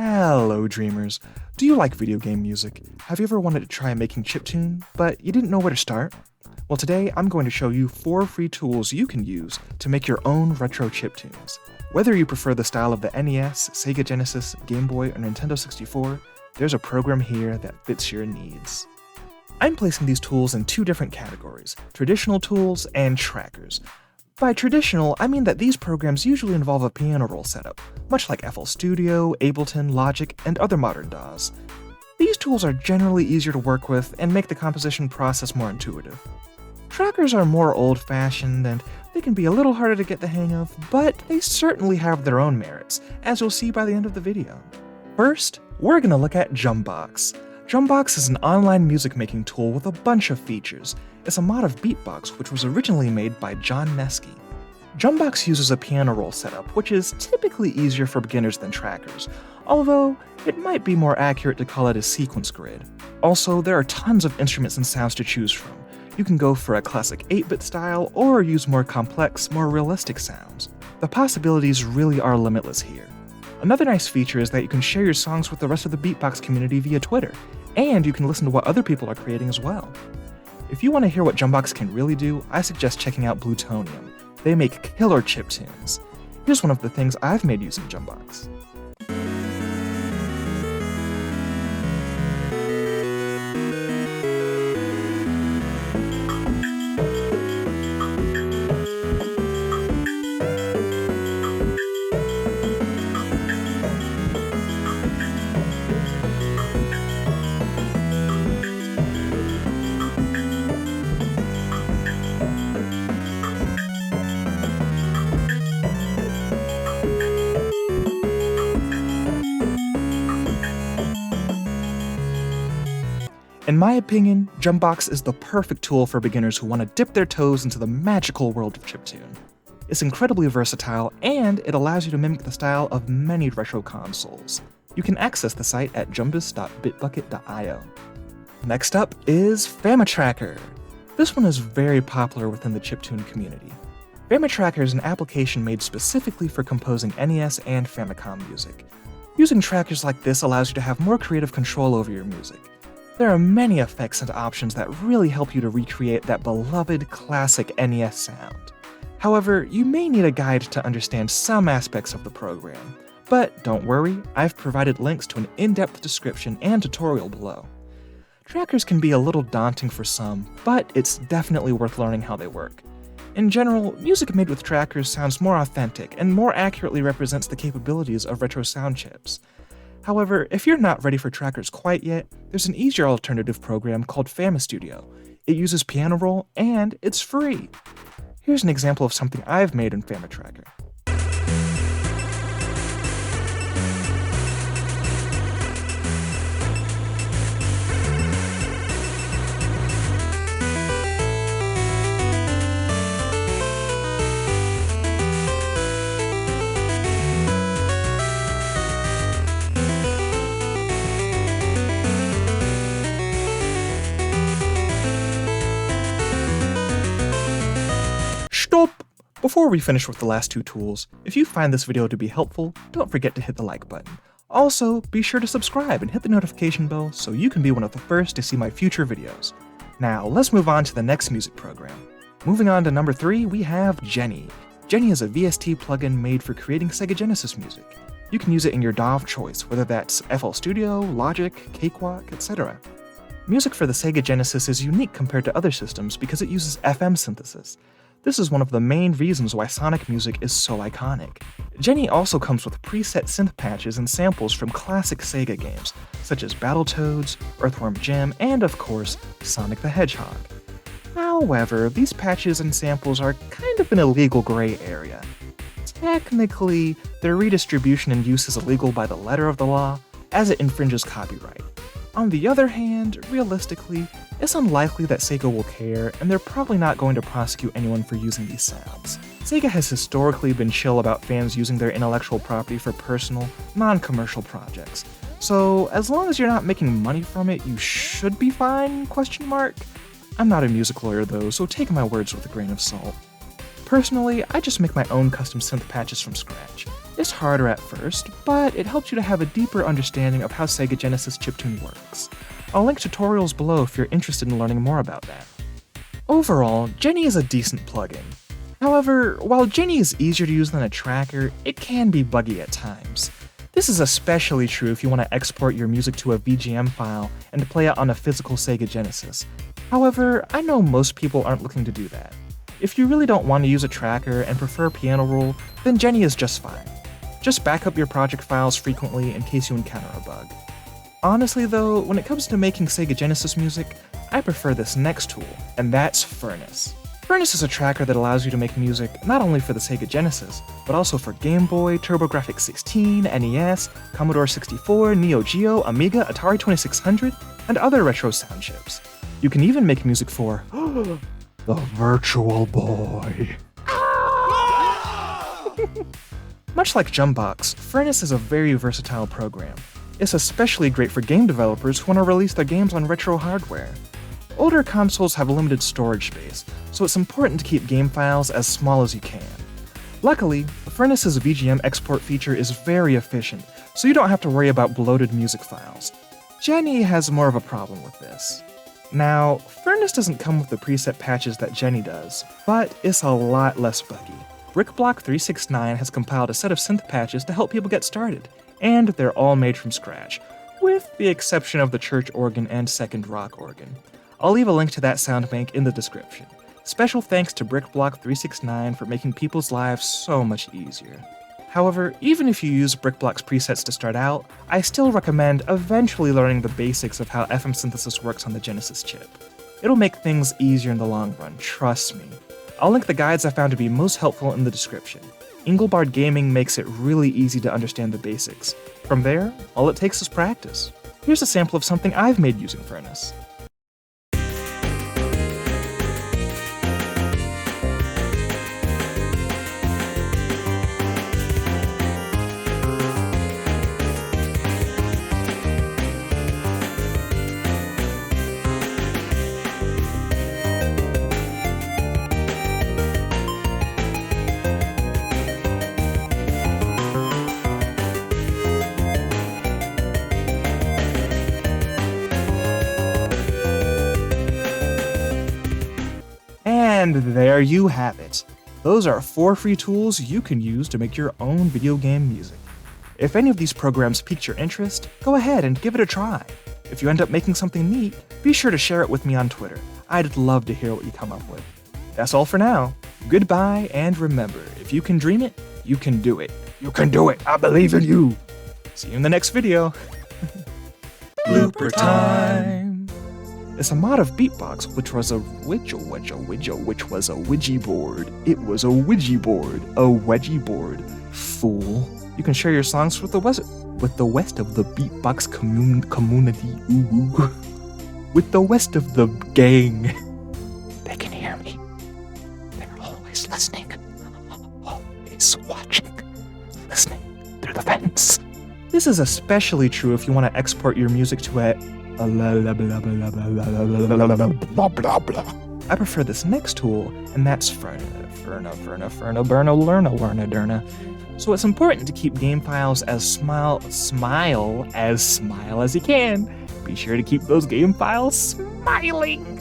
Hello dreamers. Do you like video game music? Have you ever wanted to try making chiptune, but you didn't know where to start? Well, today I'm going to show you 4 free tools you can use to make your own retro chiptunes. Whether you prefer the style of the NES, Sega Genesis, Game Boy, or Nintendo 64, there's a program here that fits your needs. I'm placing these tools in 2 different categories, traditional tools and trackers. By traditional, I mean that these programs usually involve a piano roll setup, much like FL Studio, Ableton, Logic, and other modern DAWs. These tools are generally easier to work with and make the composition process more intuitive. Trackers are more old-fashioned and they can be a little harder to get the hang of, but they certainly have their own merits, as you'll see by the end of the video. First, we're going to look at Jummbox. Jummbox is an online music-making tool with a bunch of features. It's a mod of Beatbox, which was originally made by John Nesky. Jummbox uses a piano roll setup, which is typically easier for beginners than trackers, although it might be more accurate to call it a sequence grid. Also, there are tons of instruments and sounds to choose from. You can go for a classic 8-bit style or use more complex, more realistic sounds. The possibilities really are limitless here. Another nice feature is that you can share your songs with the rest of the Beatbox community via Twitter, and you can listen to what other people are creating as well. If you want to hear what Jummbox can really do, I suggest checking out Bluetonium. They make killer chiptunes. Here's one of the things I've made using Jummbox. In my opinion, Jummbox is the perfect tool for beginners who want to dip their toes into the magical world of chiptune. It's incredibly versatile, and it allows you to mimic the style of many retro consoles. You can access the site at jumbus.bitbucket.io. Next up is Famitracker. This one is very popular within the chiptune community. Famitracker is an application made specifically for composing NES and Famicom music. Using trackers like this allows you to have more creative control over your music. There are many effects and options that really help you to recreate that beloved classic NES sound. However, you may need a guide to understand some aspects of the program. But don't worry, I've provided links to an in-depth description and tutorial below. Trackers can be a little daunting for some, but it's definitely worth learning how they work. In general, music made with trackers sounds more authentic and more accurately represents the capabilities of retro sound chips. However, if you're not ready for trackers quite yet, there's an easier alternative program called Famistudio. It uses piano roll, and it's free. Here's an example of something I've made in Famitracker. Stop! Before we finish with the last 2 tools, if you find this video to be helpful, don't forget to hit the like button. Also, be sure to subscribe and hit the notification bell so you can be one of the first to see my future videos. Now, let's move on to the next music program. Moving on to number 3, we have Genny. Genny is a VST plugin made for creating Sega Genesis music. You can use it in your DAW of choice, whether that's FL Studio, Logic, Cakewalk, etc. Music for the Sega Genesis is unique compared to other systems because it uses FM synthesis. This is one of the main reasons why Sonic music is so iconic. Genny also comes with preset synth patches and samples from classic Sega games, such as Battletoads, Earthworm Jim, and of course, Sonic the Hedgehog. However, these patches and samples are kind of an illegal gray area. Technically, their redistribution and use is illegal by the letter of the law, as it infringes copyright. On the other hand, realistically, it's unlikely that Sega will care, and they're probably not going to prosecute anyone for using these sounds. Sega has historically been chill about fans using their intellectual property for personal, non-commercial projects. So, as long as you're not making money from it, you should be fine, ? I'm not a music lawyer though, so take my words with a grain of salt. Personally, I just make my own custom synth patches from scratch. It's harder at first, but it helps you to have a deeper understanding of how Sega Genesis chiptune works. I'll link tutorials below if you're interested in learning more about that. Overall, Genny is a decent plugin. However, while Genny is easier to use than a tracker, it can be buggy at times. This is especially true if you want to export your music to a VGM file and play it on a physical Sega Genesis. However, I know most people aren't looking to do that. If you really don't want to use a tracker and prefer piano roll, then Genny is just fine. Just back up your project files frequently in case you encounter a bug. Honestly though, when it comes to making Sega Genesis music, I prefer this next tool, and that's Furnace. Furnace is a tracker that allows you to make music not only for the Sega Genesis, but also for Game Boy, TurboGrafx-16, NES, Commodore 64, Neo Geo, Amiga, Atari 2600, and other retro sound chips. You can even make music for the Virtual Boy. Much like Jummbox, Furnace is a very versatile program. It's especially great for game developers who want to release their games on retro hardware. Older consoles have limited storage space, so it's important to keep game files as small as you can. Luckily, Furnace's VGM export feature is very efficient, so you don't have to worry about bloated music files. Genny has more of a problem with this. Now, Furnace doesn't come with the preset patches that Genny does, but it's a lot less buggy. Brickblock369 has compiled a set of synth patches to help people get started, and they're all made from scratch, with the exception of the church organ and second rock organ. I'll leave a link to that soundbank in the description. Special thanks to Brickblock369 for making people's lives so much easier. However, even if you use Brickblock's presets to start out, I still recommend eventually learning the basics of how FM synthesis works on the Genesis chip. It'll make things easier in the long run, trust me. I'll link the guides I found to be most helpful in the description. Engelbart Gaming makes it really easy to understand the basics. From there, all it takes is practice. Here's a sample of something I've made using Furnace. And there you have it. Those are 4 free tools you can use to make your own video game music. If any of these programs piqued your interest, go ahead and give it a try. If you end up making something neat, be sure to share it with me on Twitter. I'd love to hear what you come up with. That's all for now. Goodbye, and remember, if you can dream it, you can do it. You can do it. I believe in you. See you in the next video. Blooper time. It's a mod of Beatbox, which was a Ouija board. It was a Ouija board. A wedgie board. Fool. You can share your songs with the rest of the Beatbox community. Ooh. With the rest of the gang. They can hear me. They're always listening. Always watching. Listening through the fence. This is especially true if you want to export your music to a I prefer this next tool, and that's Ferna. So it's important to keep game files as smile as you can. Be sure to keep those game files smiling.